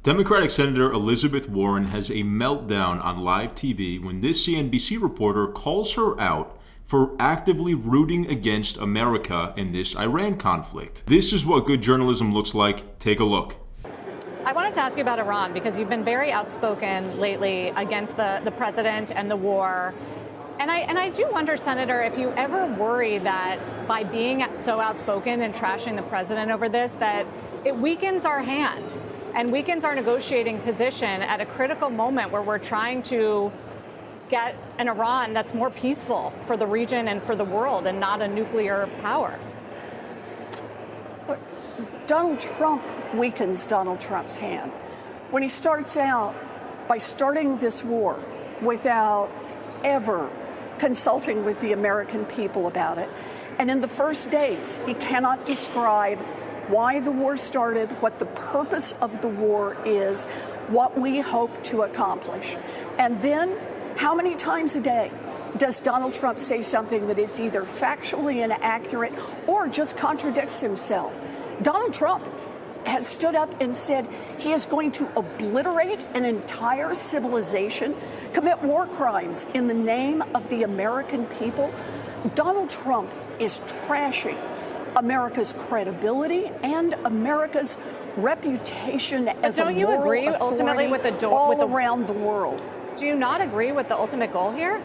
Democratic Senator Elizabeth Warren has a meltdown on live TV when this CNBC reporter calls her out for actively rooting against America in this Iran conflict. This is what good journalism looks like. Take a look. I wanted to ask you about Iran because you've been very outspoken lately against the president and the war. And I do wonder, Senator, if you ever worry that by being so outspoken and trashing the president over this, that it weakens our hand and weakens our negotiating position at a critical moment where we're trying to get an Iran that's more peaceful for the region and for the world and not a nuclear power. Donald Trump weakens Donald Trump's hand when he starts out by starting this war without ever consulting with the American people about it. And in the first days, he cannot describe why the war started, what the purpose of the war is, what we hope to accomplish. And then, how many times a day does Donald Trump say something that is either factually inaccurate or just contradicts himself? Donald Trump has stood up and said he is going to obliterate an entire civilization, commit war crimes in the name of the American people. Donald Trump is trashing America's credibility and America's reputation as a moral agree ultimately with the all around the world. Do you not agree with the ultimate goal here?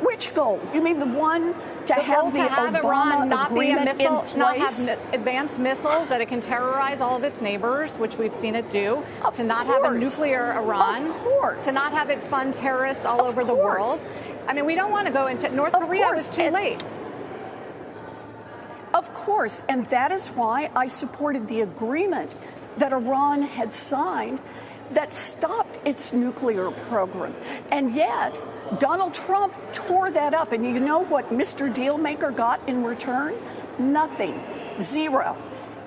Which goal? You mean the one to have the Obama Iran not be a agreement missile, in place? not have advanced missiles that it can terrorize all of its neighbors, which we've seen it do, to not have a nuclear Iran, to not have it fund terrorists all over the world. I mean, we don't want to go into North Korea. It's too late. Of course, and that is why I supported the agreement that Iran had signed that stopped its nuclear program. And yet, Donald Trump tore that up. And you know what Mr. Dealmaker got in return? Nothing. Zero.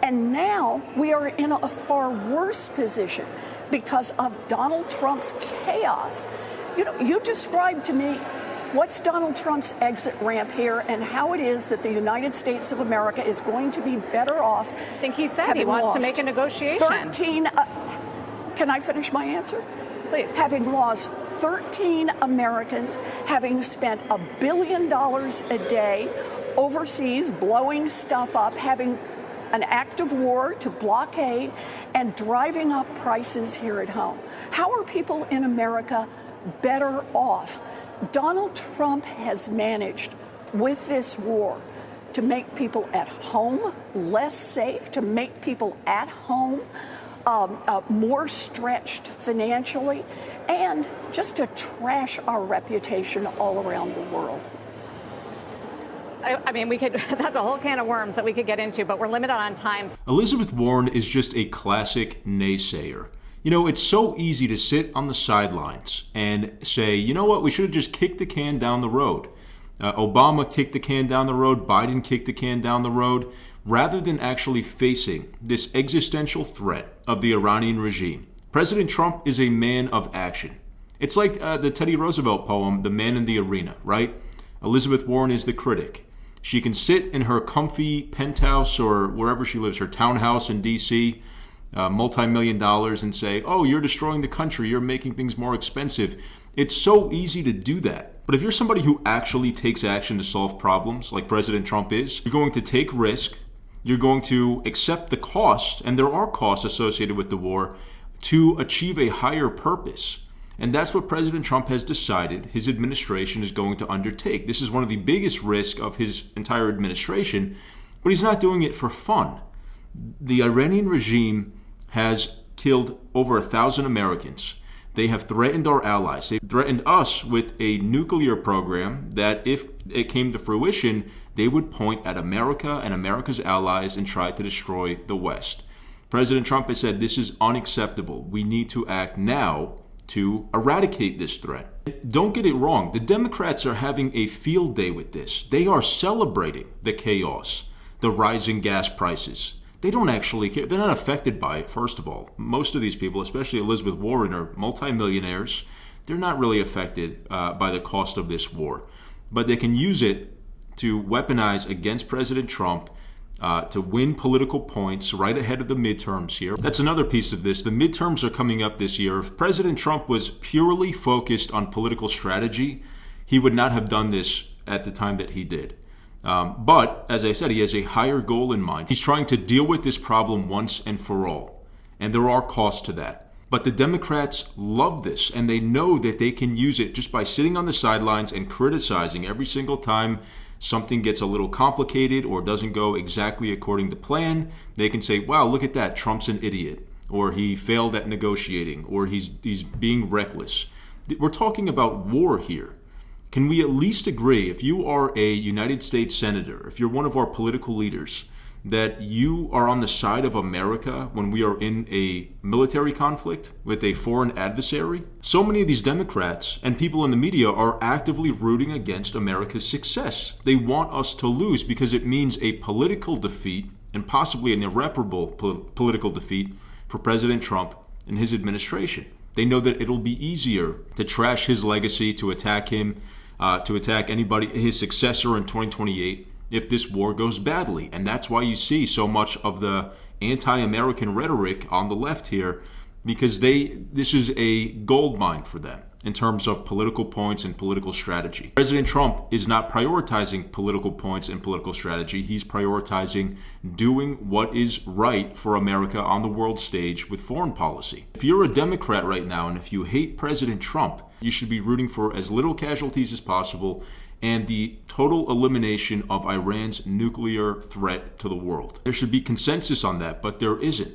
And now we are in a far worse position because of Donald Trump's chaos. You know, you described to me what's Donald Trump's exit ramp here and how it is that the United States of America is going to be better off. I think he said he wants to make a negotiation. Can I finish my answer? Please. Having lost 13 Americans, having spent $1 billion a day overseas blowing stuff up, having an act of war to blockade and driving up prices here at home. How are people in America better off? Donald Trump has managed with this war to make people at home less safe, to make people at home more stretched financially, and just to trash our reputation all around the world. I mean, that's a whole can of worms that we could get into, but we're limited on time. Elizabeth Warren is just a classic naysayer. You know, it's so easy to sit on the sidelines and say, you know what, we should have just kicked the can down the road. Obama kicked the can down the road, Biden kicked the can down the road, rather than actually facing this existential threat of the Iranian regime. President Trump is a man of action. It's like the Teddy Roosevelt poem, The Man in the Arena, right? Elizabeth Warren is the critic. She can sit in her comfy penthouse or wherever she lives, her townhouse in D.C., multi-million dollars, and say, oh, you're destroying the country, you're making things more expensive. It's so easy to do that. But if you're somebody who actually takes action to solve problems, like President Trump is, you're going to take risk, you're going to accept the cost, and there are costs associated with the war, to achieve a higher purpose. And that's what President Trump has decided his administration is going to undertake. This is one of the biggest risks of his entire administration, but he's not doing it for fun. The Iranian regime has killed over 1,000 Americans. They have threatened our allies. They threatened us with a nuclear program that, if it came to fruition, they would point at America and America's allies and try to destroy the West. President Trump has said this is unacceptable. We need to act now to eradicate this threat. Don't get it wrong. The Democrats are having a field day with this. They are celebrating the chaos, the rising gas prices. They don't actually care. They're not affected by it, first of all. Most of these people, especially Elizabeth Warren, are multimillionaires. They're not really affected by the cost of this war. But they can use it to weaponize against President Trump to win political points right ahead of the midterms here. That's another piece of this. The midterms are coming up this year. If President Trump was purely focused on political strategy, he would not have done this at the time that he did. But, as I said, he has a higher goal in mind. He's trying to deal with this problem once and for all. And there are costs to that. But the Democrats love this, and they know that they can use it just by sitting on the sidelines and criticizing every single time something gets a little complicated or doesn't go exactly according to plan. They can say, wow, look at that, Trump's an idiot, or he failed at negotiating, or he's being reckless. We're talking about war here. Can we at least agree, if you are a United States senator, if you're one of our political leaders, that you are on the side of America when we are in a military conflict with a foreign adversary? So many of these Democrats and people in the media are actively rooting against America's success. They want us to lose because it means a political defeat and possibly an irreparable political defeat for President Trump and his administration. They know that it'll be easier to trash his legacy, to attack him, to attack anybody, his successor in 2028, if this war goes badly. And that's why you see so much of the anti-American rhetoric on the left here, because this is a gold mine for them in terms of political points and political strategy. President Trump is not prioritizing political points and political strategy. He's prioritizing doing what is right for America on the world stage with foreign policy. If you're a Democrat right now and if you hate President Trump, you should be rooting for as little casualties as possible and the total elimination of Iran's nuclear threat to the world. There should be consensus on that, but there isn't.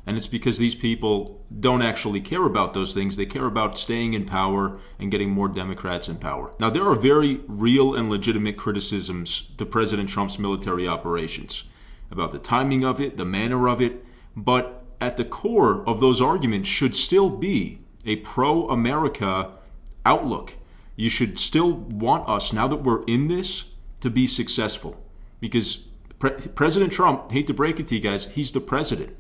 And it's because these people don't actually care about those things. They care about staying in power and getting more Democrats in power. Now, there are very real and legitimate criticisms to President Trump's military operations about the timing of it, the manner of it, but at the core of those arguments should still be a pro-America outlook. You should still want us, now that we're in this, to be successful. Because President Trump, hate to break it to you guys, he's the president.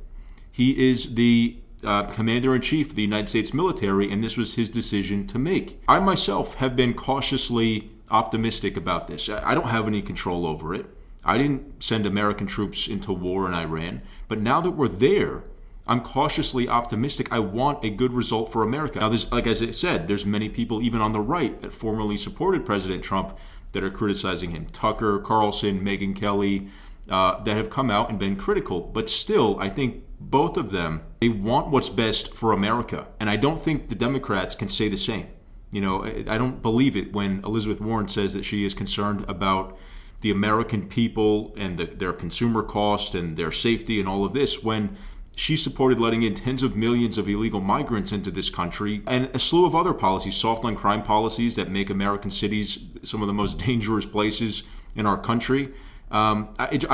He is the commander-in-chief of the United States military, and this was his decision to make. I myself have been cautiously optimistic about this. I don't have any control over it. I didn't send American troops into war in Iran. But now that we're there, I'm cautiously optimistic. I want a good result for America. Now, like as I said, there's many people even on the right that formerly supported President Trump that are criticizing him. Tucker Carlson, Megyn Kelly, that have come out and been critical. But still, I think both of them, they want what's best for America. And I don't think the Democrats can say the same. You know, I don't believe it when Elizabeth Warren says that she is concerned about the American people and their consumer cost and their safety and all of this, when she supported letting in tens of millions of illegal migrants into this country and a slew of other policies, soft on crime policies that make American cities some of the most dangerous places in our country. I'm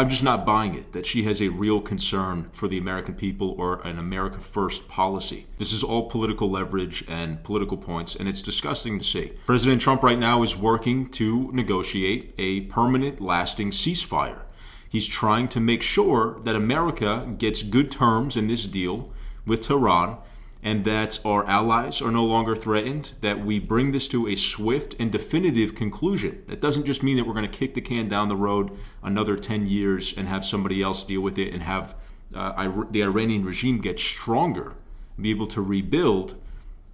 just not buying it, that she has a real concern for the American people or an America First policy. This is all political leverage and political points, and it's disgusting to see. President Trump right now is working to negotiate a permanent, lasting ceasefire. He's trying to make sure that America gets good terms in this deal with Tehran and that our allies are no longer threatened, that we bring this to a swift and definitive conclusion. That doesn't just mean that we're going to kick the can down the road another 10 years and have somebody else deal with it and have the Iranian regime get stronger, be able to rebuild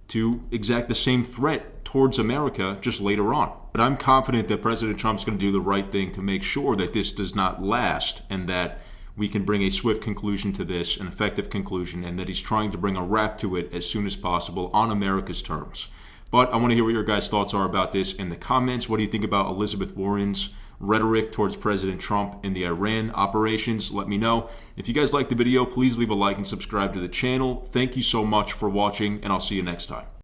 to exact the same threat towards America just later on. But I'm confident that President Trump's going to do the right thing to make sure that this does not last and that we can bring a swift conclusion to this, an effective conclusion, and that he's trying to bring a wrap to it as soon as possible on America's terms. But I want to hear what your guys' thoughts are about this in the comments. What do you think about Elizabeth Warren's rhetoric towards President Trump in the Iran operations? Let me know. If you guys liked the video, please leave a like and subscribe to the channel. Thank you so much for watching, and I'll see you next time.